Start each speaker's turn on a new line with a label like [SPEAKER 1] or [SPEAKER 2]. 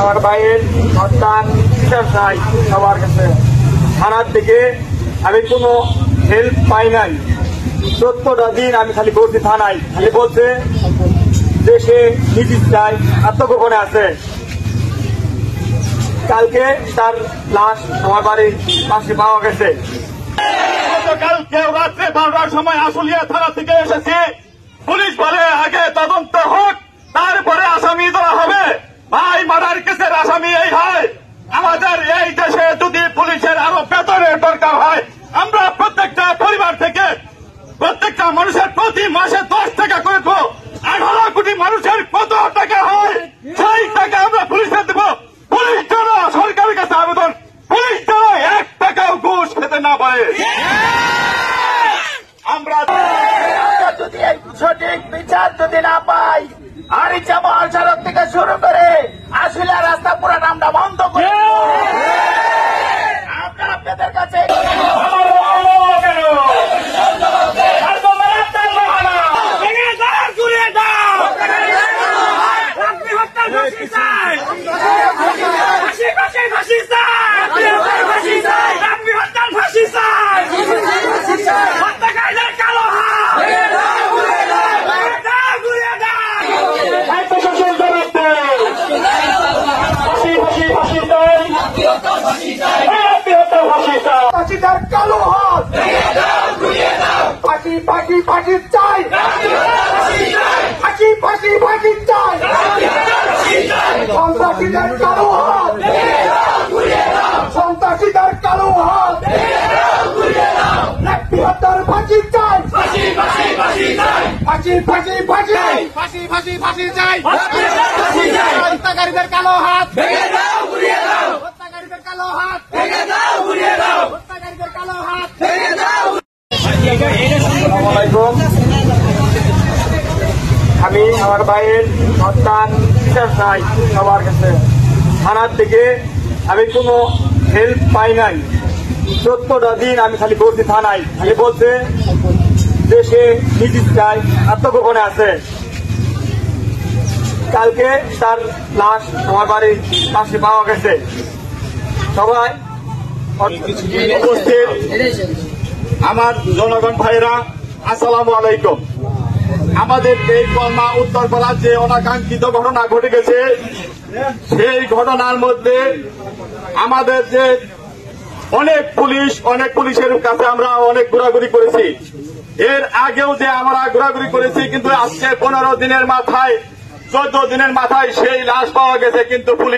[SPEAKER 1] আমার ভাইয়ের সন্তান বিচার চাই সবার কাছে। থানার থেকে আমি কোনো হেল্প পাই নাই। 14টা দিন আমি খালি বলছি থানায়, খালি বলছে যে সে নিজে চাই, আত্মগোপনে আছে। কালকে তার লাশ আমার বাড়ির পাশে পাওয়া গেছে।
[SPEAKER 2] কালকে রাত্রে 12টার সময় আশুলিয়া থানা থেকে এসেছে। পুলিশ বলে আগে তদন্ত হোক, তারপরে আসামি ধরা হবে। ভাই, মার্ডার কেসের আসামি এই হয়। আমাদের এই দেশে যদি পুলিশের আরো বেতনের দরকার হয়, আমরা প্রত্যেকটা পরিবার থেকে প্রত্যেকটা মানুষের প্রতি মাসে 10 টাকা করে দেবো। 18 কোটি মানুষের কত টাকা হয়, সেই টাকা আমরা পুলিশে দেব। পুলিশ যেন সরকারের কাছে আবেদন, পুলিশ যেন 1 টাকাও ঘুষ খেতে না পারে। আমরা
[SPEAKER 3] যদি এই সঠিক বিচার যদি না পাই, আরিচা মহল সড়ক থেকে শুরু করে আশুলিয়া রাস্তা পুরাটা আমরা বন্ধ করে আমরা আপনাদের কাছে ফাঁসিদার কালো হাত ফাঁসি ফাঁসি ফাঁসি চাই, ফাঁসি ফাঁসি ফাঁসি চাই, সন্ত্রাসীদের কালো হাত, সন্ত্রাসীদের কালো হাত, বৃহত্তর ফাঁসি চাই, ফাঁসি ফাঁসি ফাঁসি ফাঁসি ফাঁসি চাই, হত্যাকারীদের কালো হাত ভেঙে দাও, ঘুরিয়ে দাও, হত্যাকারীদের কালো হাত ভেঙে দাও, ঘুরিয়ে দাও, হত্যাকারীদের কালো হাত ভেঙে দাও।
[SPEAKER 1] আসসালামু আলাইকুম। আমি আমার ভাইয়ের সন্তান বিচার চাই সবার কাছে। থানার থেকে আমি কোনো হেল্প পাই নাই। 14টা দিন আমি খালি বলছি থানায়, খালি বলছে যে সে নিজে চাই, আত্মগোপনে আছে। কালকে তার লাশ আমার বাড়ির পাশে পাওয়া গেছে। সবাই
[SPEAKER 2] উপস্থিত আমার জনগণ ভাইরা, আসসালামু আলাইকুম। আমাদের এই খুলনা উত্তরপাড়ার যে অনাকাঙ্ক্ষিত ঘটনা ঘটে গেছে, সেই ঘটনার মধ্যে আমাদের যে অনেক পুলিশের কাছে আমরা অনেক ঘোরাঘুরি করেছি। এর আগেও যে আমরা ঘোরাঘুরি করেছি, কিন্তু আজকে 15 দিনের মাথায় 14 দিনের মাথায় সেই লাশ পাওয়া গেছে, কিন্তু পুলিশ